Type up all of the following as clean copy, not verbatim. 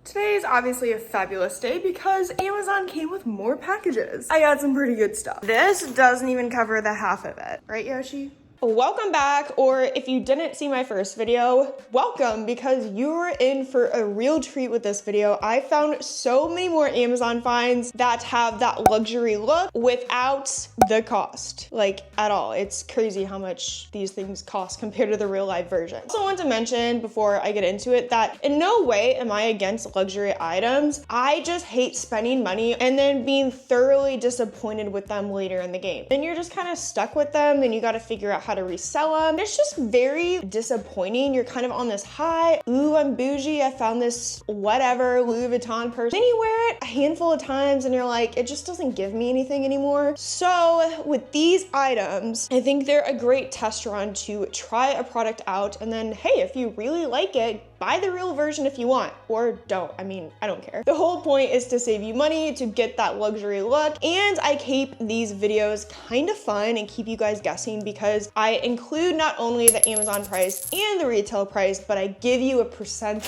Today is obviously a fabulous day because Amazon came with more packages. I got some pretty good stuff. This doesn't even cover the half of it. Right, Yoshi? Welcome back, or if you didn't see my first video, welcome, because you're in for a real treat with this video. I found so many more Amazon finds that have that luxury look without the cost, like at all. It's crazy how much these things cost compared to the real life version. I also want to mention before I get into it that in no way am I against luxury items. I just hate spending money and then being thoroughly disappointed with them later in the game. Then you're just kind of stuck with them and you got to figure out how to resell them. It's just very disappointing. You're kind of on this high. Ooh, I'm bougie. I found this whatever Louis Vuitton purse. Then you wear it a handful of times and you're like, it just doesn't give me anything anymore. So with these items, I think they're a great test run to try a product out. And then, hey, if you really like it, buy the real version if you want, or don't. I mean, I don't care. The whole point is to save you money, to get that luxury look. And I keep these videos kind of fun and keep you guys guessing because I include not only the Amazon price and the retail price, but I give you a %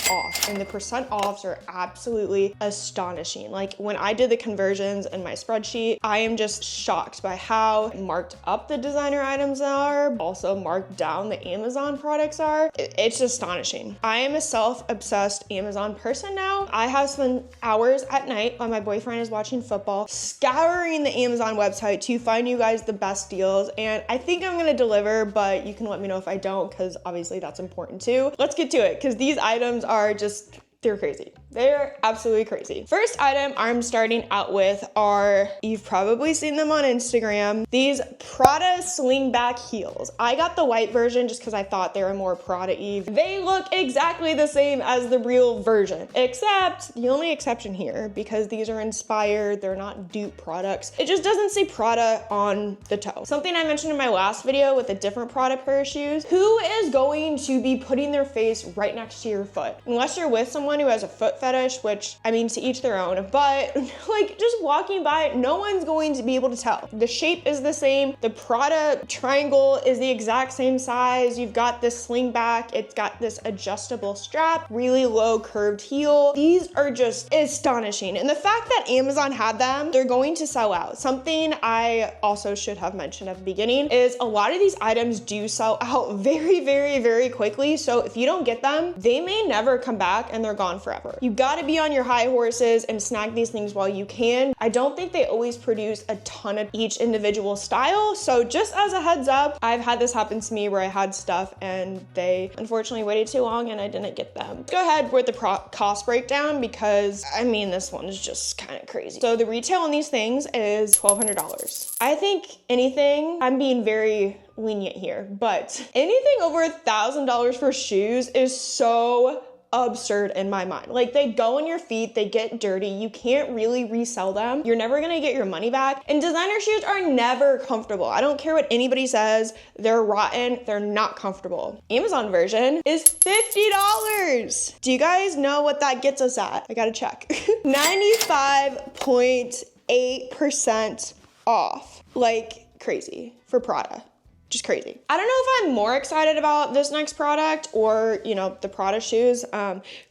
off. And the % offs are absolutely astonishing. Like when I did the conversions in my spreadsheet, I am just shocked by how marked up the designer items are, also marked down the Amazon products are. It's astonishing. I am a self-obsessed Amazon person now. I have spent hours at night while my boyfriend is watching football, scouring the Amazon website to find you guys the best deals. And I think I'm gonna deliver, but you can let me know if I don't, because obviously that's important too. Let's get to it, because these items are just, they're crazy. They're absolutely crazy. First item I'm starting out with are, you've probably seen them on Instagram, these Prada slingback heels. I got the white version just because I thought they were more Prada-y. They look exactly the same as the real version, except the only exception here, because these are inspired, they're not dupe products. It just doesn't say Prada on the toe. Something I mentioned in my last video with a different Prada pair of shoes. Who is going to be putting their face right next to your foot? Unless you're with someone who has a foot fetish, which I mean, to each their own, but like just walking by, no one's going to be able to tell. The shape is the same. The Prada triangle is the exact same size. You've got this sling back. It's got this adjustable strap, really low curved heel. These are just astonishing. And the fact that Amazon had them, they're going to sell out. Something I also should have mentioned at the beginning is a lot of these items do sell out very, very, very quickly. So if you don't get them, they may never come back and they're gone forever. You gotta be on your high horses and snag these things while you can. I don't think they always produce a ton of each individual style. So just as a heads up, I've had this happen to me where I had stuff and they unfortunately waited too long and I didn't get them. Go ahead with the cost breakdown because I mean, this one is just kind of crazy. So the retail on these things is $1,200. I think anything, I'm being very lenient here, but anything over $1,000 for shoes is so absurd in my mind. Like they go on your feet, they get dirty, you can't really resell them, you're never gonna get your money back, and designer shoes are never comfortable. I don't care what anybody says, they're rotten, they're not comfortable. Amazon version is $50. Do you guys know what that gets us at? I gotta check. 95.8% off. Like crazy for Prada. Just crazy. I don't know if I'm more excited about this next product or, you know, the Prada shoes.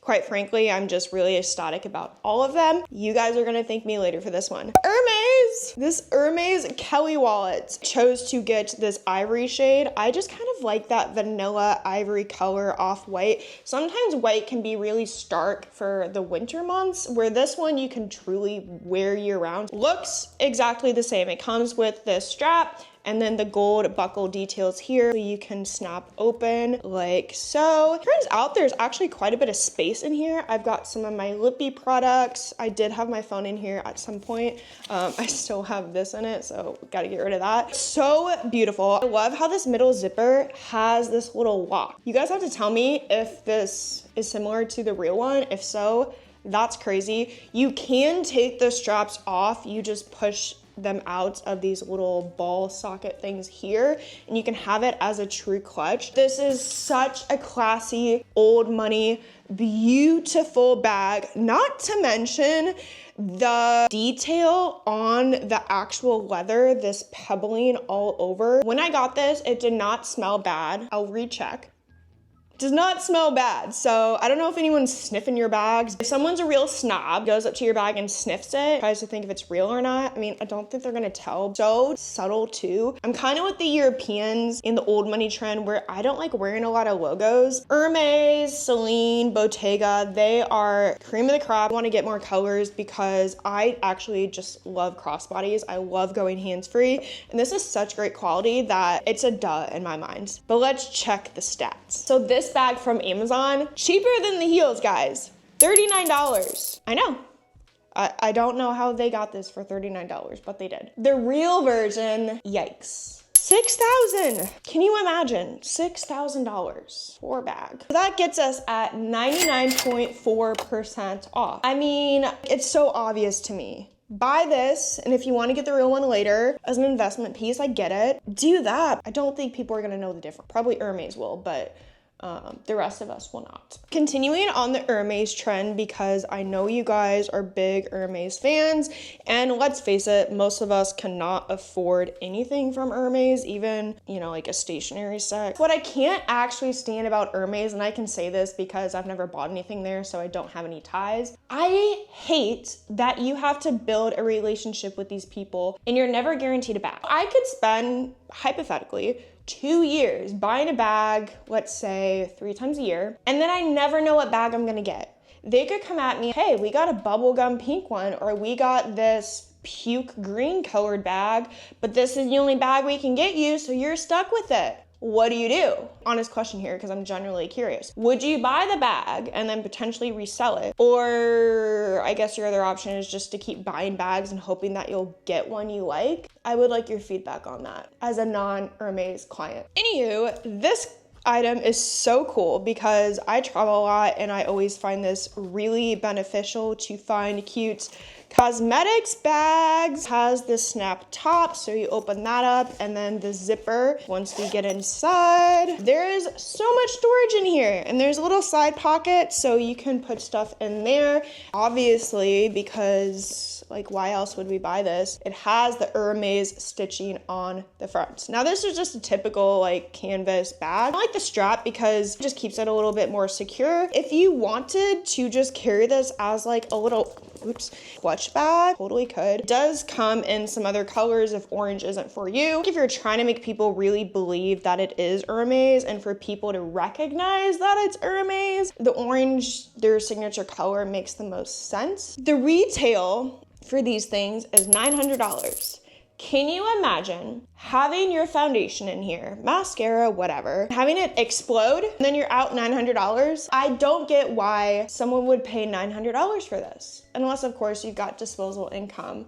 Quite frankly, I'm just really ecstatic about all of them. You guys are gonna thank me later for this one. Hermes! This Hermes Kelly wallet. Chose to get this ivory shade. I just kind of like that vanilla ivory color off white. Sometimes white can be really stark for the winter months, where this one you can truly wear year round. Looks exactly the same. It comes with this strap and then the gold buckle details here, so you can snap open like so. Turns out there's actually quite a bit of space in here. I've got some of my lippy products. I did have my phone in here at some point. I still have this in it, so gotta get rid of that. So beautiful. I love how this middle zipper has this little lock. You guys have to tell me if this is similar to the real one. If so, that's crazy. You can take the straps off. You just push them out of these little ball socket things here, and you can have it as a true clutch. This is such a classy, old money, beautiful bag, not to mention the detail on the actual leather, this pebbling all over. When I got this, it did not smell bad. I'll recheck. Does not smell bad. So I don't know if anyone's sniffing your bags. If someone's a real snob, goes up to your bag and sniffs it, tries to think if it's real or not, I mean, I don't think they're gonna tell. So subtle too. I'm kind of with the Europeans in the old money trend where I don't like wearing a lot of logos. Hermes, Celine, Bottega, they are cream of the crop. I want to get more colors because I actually just love crossbodies. I love going hands-free, and this is such great quality that it's a duh in my mind. But let's check the stats. So this bag from Amazon, cheaper than the heels, guys. $39. I know. I don't know how they got this for $39, but they did. The real version, yikes. $6,000. Can you imagine? $6,000 for a bag. That gets us at 99.4% off. I mean, it's so obvious to me. Buy this, and if you want to get the real one later as an investment piece, I get it. Do that. I don't think people are going to know the difference. Probably Hermes will, but the rest of us will not. Continuing on the Hermes trend, because I know you guys are big Hermes fans, and let's face it, most of us cannot afford anything from Hermes, even, you know, like a stationery set. What I can't actually stand about Hermes, and I can say this because I've never bought anything there, so I don't have any ties, I hate that you have to build a relationship with these people and you're never guaranteed a bag. I could spend, hypothetically, 2 years buying a bag, let's say 3 times a year, and then I never know what bag I'm gonna get. They could come at me, hey, we got a bubblegum pink one, or we got this puke green colored bag, but this is the only bag we can get you, so you're stuck with it. What do you do? Honest question here, because I'm genuinely curious. Would you buy the bag and then potentially resell it? Or I guess your other option is just to keep buying bags and hoping that you'll get one you like. I would like your feedback on that as a non-Hermes client. Anywho, this item is so cool because I travel a lot and I always find this really beneficial to find cute cosmetics bags. Has this snap top, so you open that up, and then the zipper. Once we get inside, there is so much storage in here, and there's a little side pocket so you can put stuff in there. Obviously, because like why else would we buy this? It has the Hermes stitching on the front. Now this is just a typical like canvas bag. I like the strap because it just keeps it a little bit more secure. If you wanted to just carry this as like a little clutch bag, totally could. It does come in some other colors if orange isn't for you. If you're trying to make people really believe that it is Hermes and for people to recognize that it's Hermes, the orange, their signature color, makes the most sense. The retail for these things is $900. Can you imagine having your foundation in here, mascara, whatever, having it explode, and then you're out $900? I don't get why someone would pay $900 for this, unless of course you've got disposable income.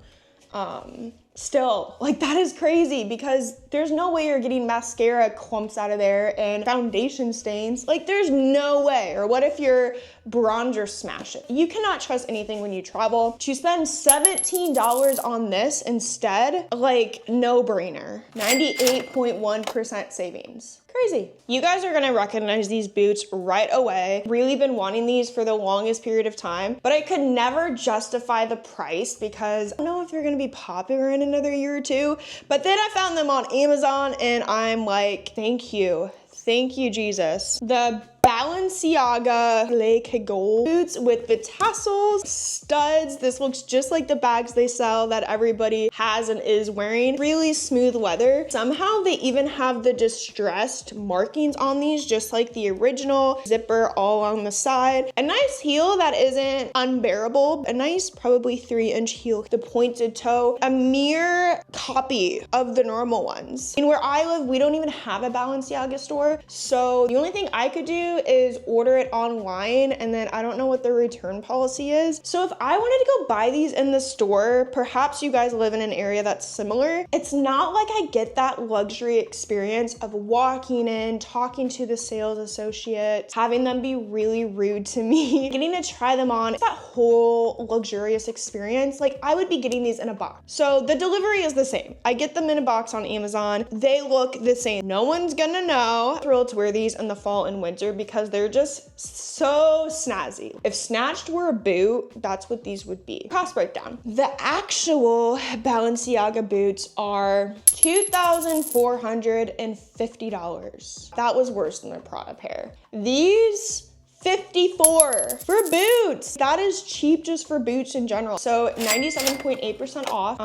Still, like that is crazy because there's no way you're getting mascara clumps out of there and foundation stains. Like there's no way. Or what if your bronzer smash it? You cannot trust anything when you travel. To spend $17 on this instead, like no brainer. 98.1% savings. Crazy. You guys are gonna recognize these boots right away. Really been wanting these for the longest period of time, but I could never justify the price because I don't know if they're gonna be popular in another year or two. But then I found them on Amazon and I'm like, thank you. Thank you, Jesus. The Balenciaga Gold boots with the tassels, studs. This looks just like the bags they sell that everybody has and is wearing. Really smooth leather. Somehow they even have the distressed markings on these, just like the original. Zipper all along the side. A nice heel that isn't unbearable. A nice probably 3-inch heel. The pointed toe. A mere copy of the normal ones. And where I live, we don't even have a Balenciaga store. So the only thing I could do is order it online, and then I don't know what the return policy is. So if I wanted to go buy these in the store, perhaps you guys live in an area that's similar, it's not like I get that luxury experience of walking in, talking to the sales associate, having them be really rude to me, getting to try them on. It's that whole luxurious experience. Like I would be getting these in a box. So the delivery is the same. I get them in a box on Amazon. They look the same. No one's gonna know. I'm thrilled to wear these in the fall and winter because they're just so snazzy. If snatched were a boot, that's what these would be. Cost breakdown. The actual Balenciaga boots are $2,450. That was worse than the Prada pair. These $54 for boots. That is cheap just for boots in general. So 97.8% off.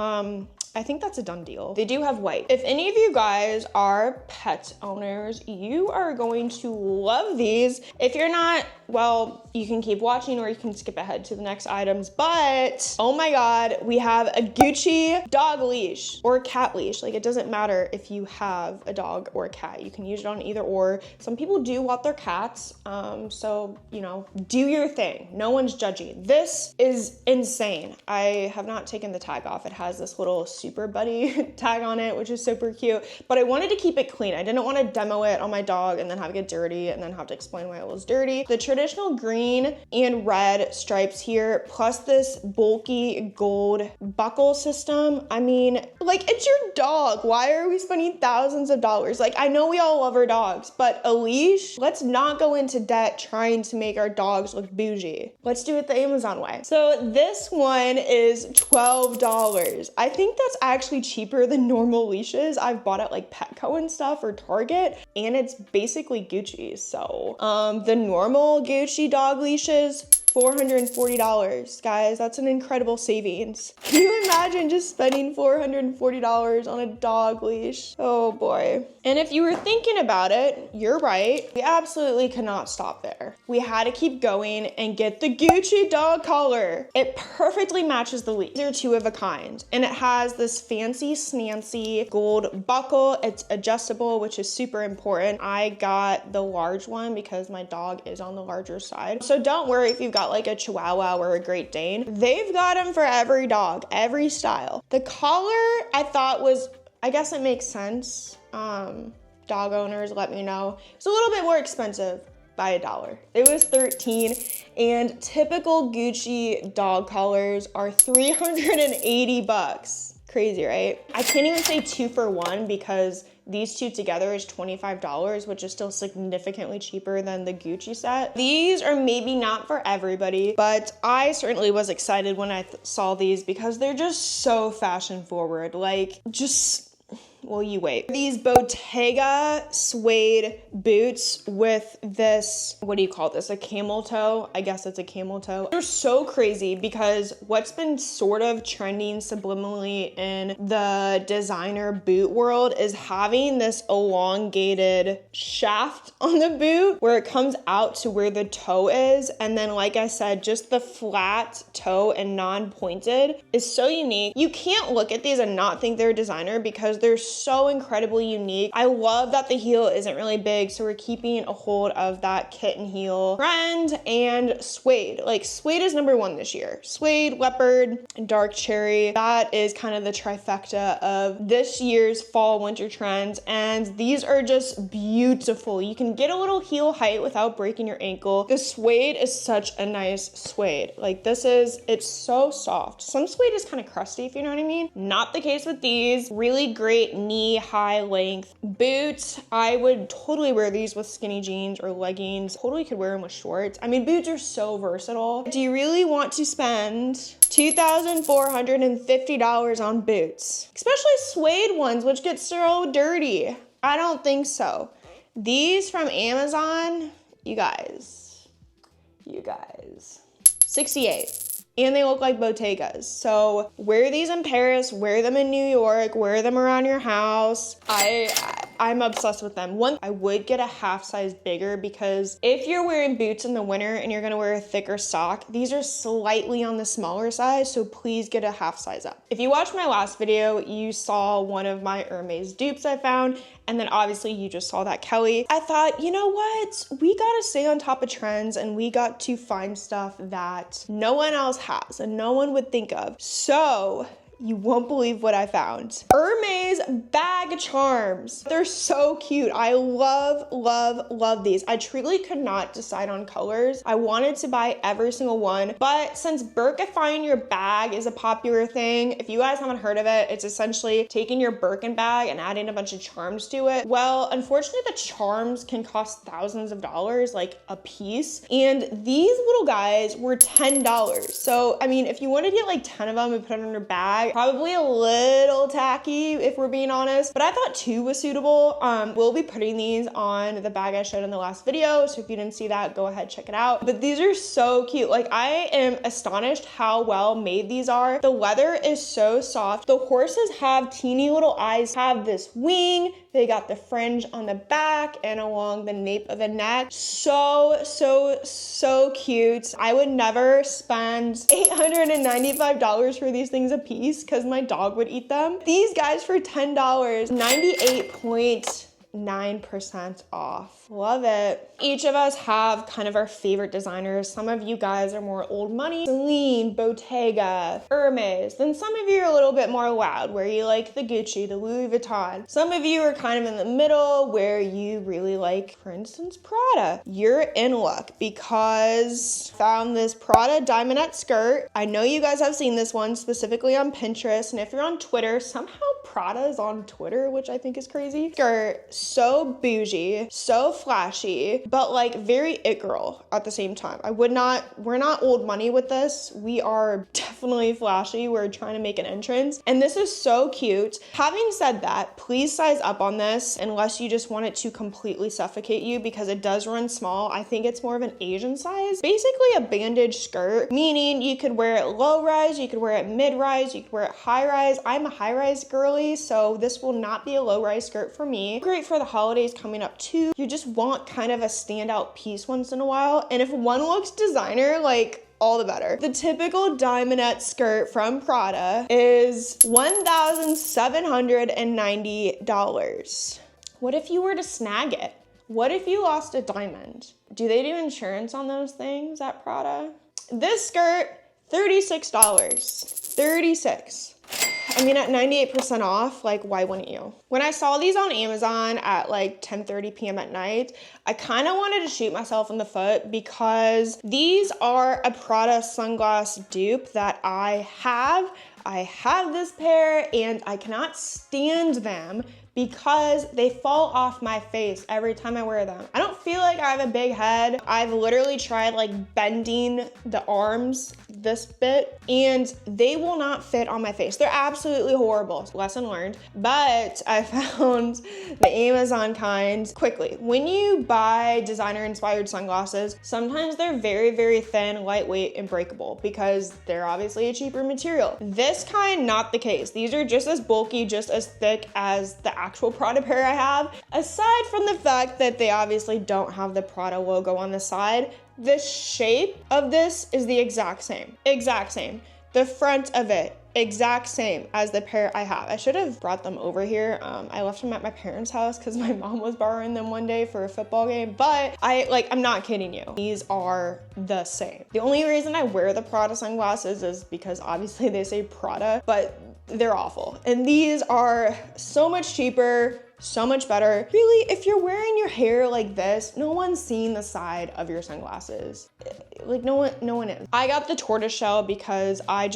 I think that's a done deal. They do have white. If any of you guys are pet owners, you are going to love these. If you're not, well, you can keep watching or you can skip ahead to the next items, but oh my God, we have a Gucci dog leash or cat leash. Like, it doesn't matter if you have a dog or a cat, you can use it on either or. Some people do want their cats, so, you know, do your thing. No one's judging. This is insane. I have not taken the tag off. It has this little super buddy tag on it, which is super cute, but I wanted to keep it clean. I didn't want to demo it on my dog and then have it get dirty and then have to explain why it was dirty. The traditional green and red stripes here, plus this bulky gold buckle system. I mean, like, it's your dog. Why are we spending thousands of dollars? Like, I know we all love our dogs, but a leash, let's not go into debt trying to make our dogs look bougie. Let's do it the Amazon way. So this one is $12. I think that's actually cheaper than normal leashes I've bought at like Petco and stuff or Target, and it's basically Gucci. So the normal Gucci dog leashes, $440. Guys, that's an incredible savings. Can you imagine just spending $440 on a dog leash? Oh boy. And if you were thinking about it, you're right. We absolutely cannot stop there. We had to keep going and get the Gucci dog collar. It perfectly matches the leash. They're two of a kind. And it has this fancy snancy gold buckle. It's adjustable, which is super important. I got the large one because my dog is on the larger side. So don't worry if you've got like a Chihuahua or a Great Dane. They've got them for every dog, every style. The collar I thought was, I guess it makes sense. Dog owners, let me know. It's a little bit more expensive by $1. It was $13, and typical Gucci dog collars are $380. Crazy, right? I can't even say 2 for 1 because these two together is $25, which is still significantly cheaper than the Gucci set. These are maybe not for everybody, but I certainly was excited when I saw these because they're just so fashion forward. Like, just, well, you wait. These Bottega suede boots with this, what do you call this? A camel toe? I guess it's a camel toe. They're so crazy because what's been sort of trending subliminally in the designer boot world is having this elongated shaft on the boot where it comes out to where the toe is. And then, like I said, just the flat toe and non-pointed is so unique. You can't look at these and not think they're designer because they're so incredibly unique. I love that the heel isn't really big, so we're keeping a hold of that kitten heel trend. And suede, like, suede is #1 this year. Suede, leopard, and dark cherry. That is kind of the trifecta of this year's fall winter trends, and these are just beautiful. You can get a little heel height without breaking your ankle. The suede is such a nice suede. Like, it's so soft. Some suede is kind of crusty, if you know what I mean. Not the case with these. Really great knee-high length boots. I would totally wear these with skinny jeans or leggings. Totally could wear them with shorts. I mean, boots are so versatile. Do you really want to spend $2,450 on boots? Especially suede ones, which get so dirty. I don't think so. These from Amazon, you guys, 68. And they look like Bottegas. So wear these in Paris, wear them in New York, wear them around your house. I'm obsessed with them. I would get a half size bigger because if you're wearing boots in the winter and you're gonna wear a thicker sock, these are slightly on the smaller size, so please get a half size up. If you watched my last video, you saw one of my Hermes dupes I found, and then obviously you just saw that Kelly. I thought, you know what? We gotta stay on top of trends and we got to find stuff that no one else has and no one would think of. So You won't believe what I found. Hermes bag charms. They're so cute. I love, love, love these. I truly could not decide on colors. I wanted to buy every single one, but since Birkifying your bag is a popular thing, if you guys haven't heard of it, it's essentially taking your Birkin bag and adding a bunch of charms to it. Well, unfortunately, the charms can cost thousands of dollars, like a piece. And these little guys were $10. So, I mean, if you want to get like 10 of them and put it on your bag, probably a little tacky if we're being honest, but I thought 2 was suitable. We'll be putting these on the bag I showed in the last video, so if you didn't see that, go ahead, check it out. But these are so cute. Like, I am astonished how well made these are. The leather is so soft. The horses have teeny little eyes, have this wing. They got the fringe on the back and along the nape of the neck. So, so, so cute. I would never spend $895 for these things a piece because my dog would eat them. These guys for $10, 98.9% off. Love it. Each of us have kind of our favorite designers. Some of you guys are more old money, Celine, Bottega, Hermes. Then some of you are a little bit more loud, where you like the Gucci, the Louis Vuitton. Some of you are kind of in the middle, where you really like, for instance, Prada. You're in luck because found this Prada diamondette skirt. I know you guys have seen this one specifically on Pinterest, and if you're on Twitter, somehow Prada is on Twitter, which I think is crazy. Skirt, so bougie, so flashy, but like very it girl at the same time. We're not old money with this. We are definitely flashy. We're trying to make an entrance. And this is so cute. Having said that, please size up on this unless you just want it to completely suffocate you, because it does run small. I think it's more of an Asian size. Basically a bandage skirt, meaning you could wear it low rise, you could wear it mid rise, you could wear it high rise. I'm a high rise girly, so this will not be a low rise skirt for me. Great for the holidays coming up too. You just want kind of a standout piece once in a while. And if one looks designer, like, all the better. The typical diamondette skirt from Prada is $1,790. What if you were to snag it? What if you lost a diamond? Do they do insurance on those things at Prada? This skirt, $36. $36. I mean, at 98% off, like, why wouldn't you? When I saw these on Amazon at like 10:30 p.m. at night, I kind of wanted to shoot myself in the foot because these are a Prada sunglass dupe that I have. I have this pair and I cannot stand them because they fall off my face every time I wear them. I don't feel like I have a big head. I've literally tried like bending the arms this bit and they will not fit on my face. They're absolutely horrible. Lesson learned. But I found the Amazon kind quickly. When you buy designer inspired sunglasses, sometimes they're very, very thin, lightweight, and breakable because they're obviously a cheaper material. This kind, not the case. These are just as bulky, just as thick as the actual Prada pair I have. Aside from the fact that they obviously don't have the Prada logo on the side, the shape of this is the exact same. Exact same. The front of it, exact same as the pair I have. I should have brought them over here. I left them at my parents' house because my mom was borrowing them one day for a football game, but I'm not kidding you. These are the same. The only reason I wear the Prada sunglasses is because obviously they say Prada, but they're awful. And these are so much cheaper, so much better. Really, if you're wearing your hair like this, no one's seeing the side of your sunglasses. Like no one is. I got the tortoiseshell because I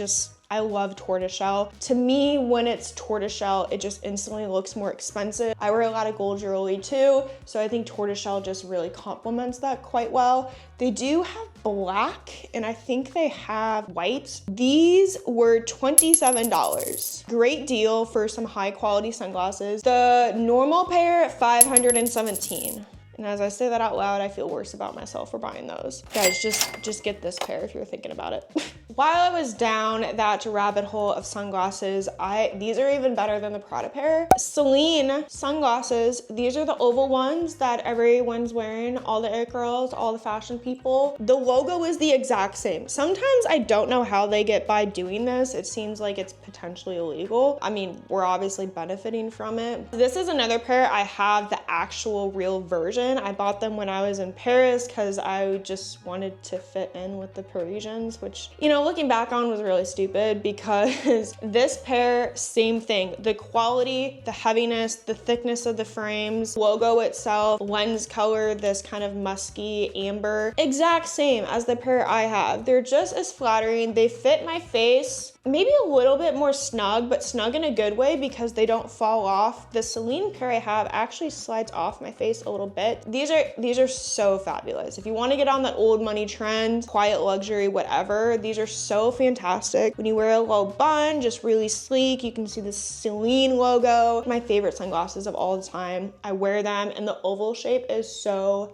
love tortoiseshell. To me, when it's tortoiseshell, it just instantly looks more expensive. I wear a lot of gold jewelry too, so I think tortoiseshell just really complements that quite well. They do have black, and I think they have white. These were $27. Great deal for some high quality sunglasses. The normal pair, $517. And as I say that out loud, I feel worse about myself for buying those. Guys, just get this pair if you're thinking about it. While I was down that rabbit hole of sunglasses, these are even better than the Prada pair. Celine Sunglasses, these are the oval ones that everyone's wearing, all the it girls, all the fashion people. The logo is the exact same. Sometimes I don't know how they get by doing this. It seems like it's potentially illegal. I mean, we're obviously benefiting from it. This is another pair. I have the actual real version. reason. I bought them when I was in Paris because I just wanted to fit in with the Parisians, which, you know, looking back on was really stupid because this pair, same thing. The quality, the heaviness, the thickness of the frames, logo itself, lens color, this kind of musky amber, exact same as the pair I have. They're just as flattering. They fit my face. Maybe a little bit more snug, but snug in a good way because they don't fall off. The Celine pair I have actually slides off my face a little bit. These are so fabulous. If you want to get on that old money trend, quiet luxury, whatever, these are so fantastic. When you wear a low bun, just really sleek, you can see the Celine logo. My favorite sunglasses of all time. I wear them and the oval shape is so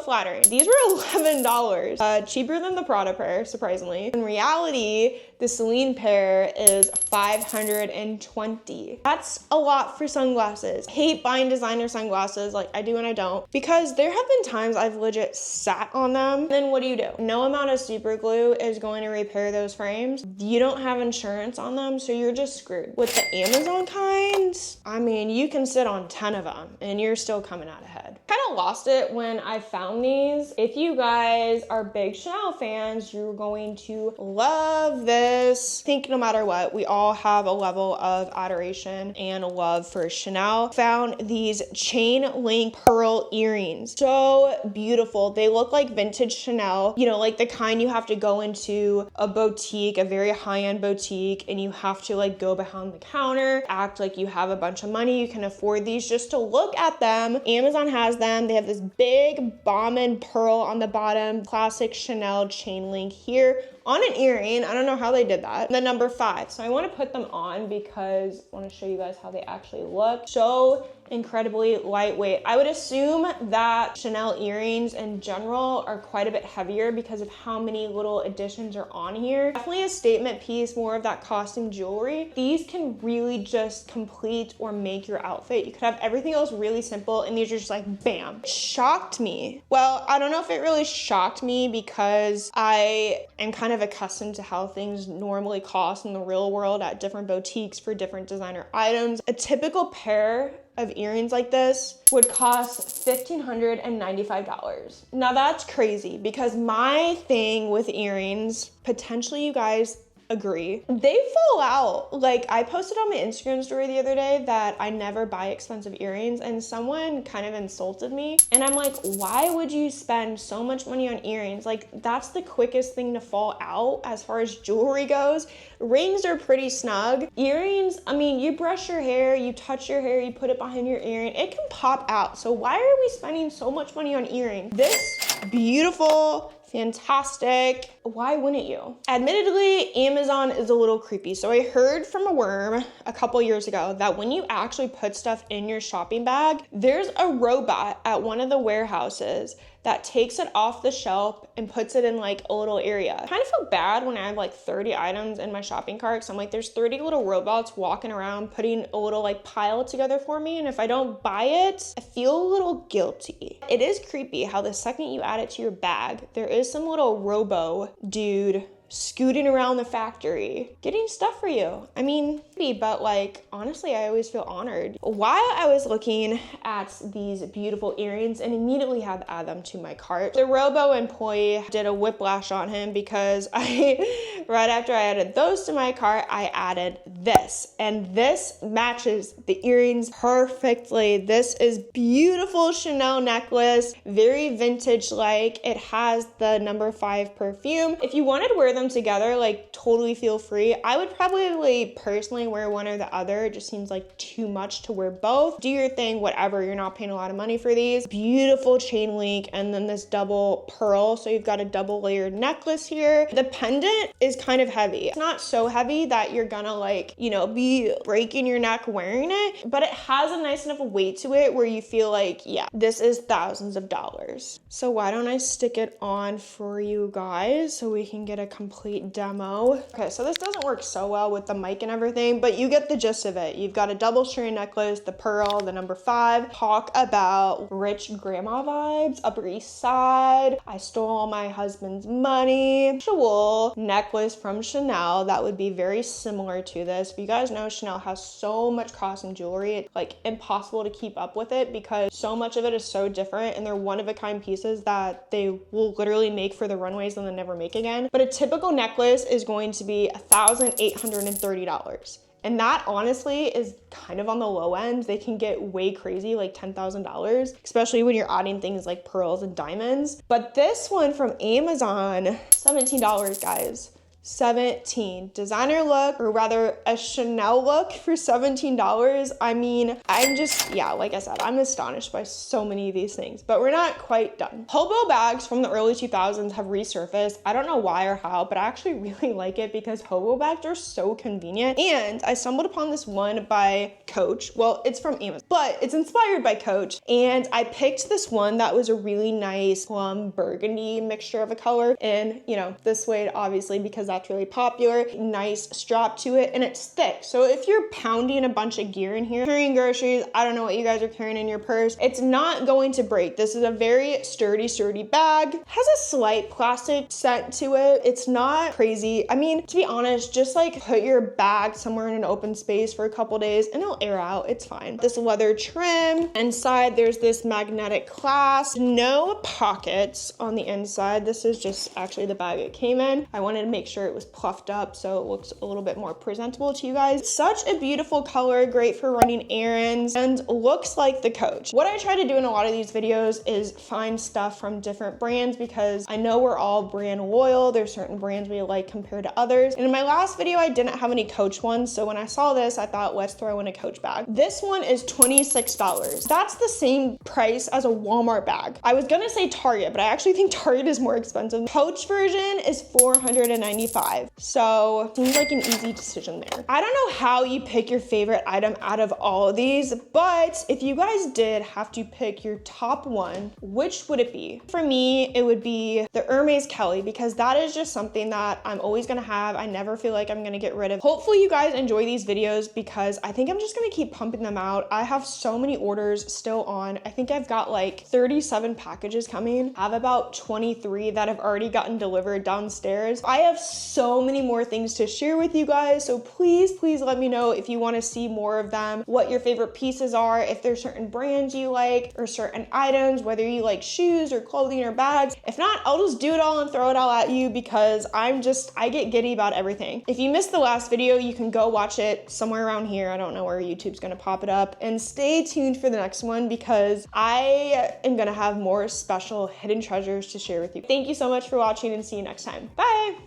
flattering. These were $11, cheaper than the Prada pair, surprisingly. In reality, the Celine pair is $520. That's a lot for sunglasses. Hate buying designer sunglasses, like I do and I don't, because there have been times I've legit sat on them. Then what do? No amount of super glue is going to repair those frames. You don't have insurance on them, so you're just screwed. With the Amazon kinds, I mean, you can sit on 10 of them and you're still coming out ahead. Kind of lost it when I found these. If you guys are big Chanel fans, you're going to love this. I think no matter what, we all have a level of adoration and love for Chanel. Found these chain link pearl earrings. So beautiful. They look like vintage Chanel, you know, like the kind you have to go into a boutique, a very high-end boutique, and you have to like go behind the counter, act like you have a bunch of money, you can afford these just to look at them. Amazon has them. They have this big bomb and pearl on the bottom, classic Chanel chain link here on an earring. I don't know how they did that. The number 5. So I want to put them on because I want to show you guys how they actually look. So incredibly lightweight. I would assume that Chanel earrings in general are quite a bit heavier because of how many little additions are on here. Definitely a statement piece, more of that costume jewelry. These can really just complete or make your outfit. You could have everything else really simple and these are just like bam. Shocked me. Well, I don't know if it really shocked me because I am kind of accustomed to how things normally cost in the real world at different boutiques for different designer items. A typical pair of earrings like this would cost $1,595. Now that's crazy because my thing with earrings, potentially you guys agree, they fall out. Like I posted on my Instagram story the other day that I never buy expensive earrings and someone kind of insulted me. And I'm like, why would you spend so much money on earrings? Like that's the quickest thing to fall out as far as jewelry goes. Rings are pretty snug. Earrings, I mean, you brush your hair, you touch your hair, you put it behind your earring, it can pop out. So why are we spending so much money on earrings? This beautiful, fantastic. Why wouldn't you? Admittedly, Amazon is a little creepy. So I heard from a worm a couple years ago that when you actually put stuff in your shopping bag, there's a robot at one of the warehouses that takes it off the shelf and puts it in like a little area. I kind of feel bad when I have like 30 items in my shopping cart. So I'm like, there's 30 little robots walking around putting a little like pile together for me. And if I don't buy it, I feel a little guilty. It is creepy how the second you add it to your bag, there is some little robo dude scooting around the factory, getting stuff for you. I mean, but like, honestly, I always feel honored. While I was looking at these beautiful earrings and immediately had to add them to my cart, the robo employee did a whiplash on him because right after I added those to my cart, I added this. And this matches the earrings perfectly. This is beautiful Chanel necklace, very vintage-like. It has the number 5 perfume. If you wanted to wear them together, like totally feel free. I would probably personally wear one or the other. It just seems like too much to wear both. Do your thing, whatever. You're not paying a lot of money for these. Beautiful chain link and then this double pearl. So you've got a double layered necklace here. The pendant is kind of heavy. It's not so heavy that you're gonna like, you know, be breaking your neck wearing it, but it has a nice enough weight to it where you feel like, yeah, this is thousands of dollars. So why don't I stick it on for you guys so we can get a complete demo. Okay, so this doesn't work so well with the mic and everything, but you get the gist of it. You've got a double string necklace, the pearl, the number 5. Talk about rich grandma vibes, Upper East Side. I stole all my husband's money. Actual necklace from Chanel that would be very similar to this. But you guys know Chanel has so much custom jewelry. It's like impossible to keep up with it because so much of it is so different, and they're one-of-a-kind pieces that they will literally make for the runways and then never make again. But a typical necklace is going to be $1,830. And that honestly is kind of on the low end. They can get way crazy, like $10,000, especially when you're adding things like pearls and diamonds. But this one from Amazon, $17, guys. 17. Designer look, or rather a Chanel look for $17. I mean, I'm just, yeah, like I said, I'm astonished by so many of these things, but we're not quite done. Hobo bags from the early 2000s have resurfaced. I don't know why or how, but I actually really like it because hobo bags are so convenient. And I stumbled upon this one by Coach. Well, it's from Amazon, but it's inspired by Coach. And I picked this one that was a really nice plum burgundy mixture of a color. And, you know, this suede, obviously, because that's really popular. Nice strap to it, and it's thick. So if you're pounding a bunch of gear in here, carrying groceries, I don't know what you guys are carrying in your purse, it's not going to break. This is a very sturdy bag. Has a slight plastic scent to it. It's not crazy. I mean, to be honest, just like put your bag somewhere in an open space for a couple days and it'll air out. It's fine. This leather trim. Inside, there's this magnetic clasp. No pockets on the inside. This is just actually the bag it came in. I wanted to make sure it was puffed up so it looks a little bit more presentable to you guys. Such a beautiful color, great for running errands, and looks like the Coach. What I try to do in a lot of these videos is find stuff from different brands because I know we're all brand loyal. There's certain brands we like compared to others. And in my last video, I didn't have any Coach ones, so when I saw this, I thought, let's throw in a Coach bag. This one is $26. That's the same price as a Walmart bag. I was gonna say Target, but I actually think Target is more expensive. Coach version is $495. So seems like an easy decision there. I don't know how you pick your favorite item out of all of these, but if you guys did have to pick your top one, which would it be? For me, it would be the Hermes Kelly because that is just something that I'm always gonna have. I never feel like I'm gonna get rid of. Hopefully you guys enjoy these videos because I think I'm just gonna keep pumping them out. I have so many orders still on. I think I've got like 37 packages coming. I have about 23 that have already gotten delivered downstairs. I have so many more things to share with you guys, so please let me know if you want to see more of them, what your favorite pieces are, if there's certain brands you like or certain items, whether you like shoes or clothing or bags. If not, I'll just do it all and throw it all at you because I get giddy about everything. If you missed the last video, you can go watch it somewhere around here. I don't know where YouTube's gonna pop it up, and stay tuned for the next one because I am gonna have more special hidden treasures to share with you. Thank you so much for watching and see you next time. Bye.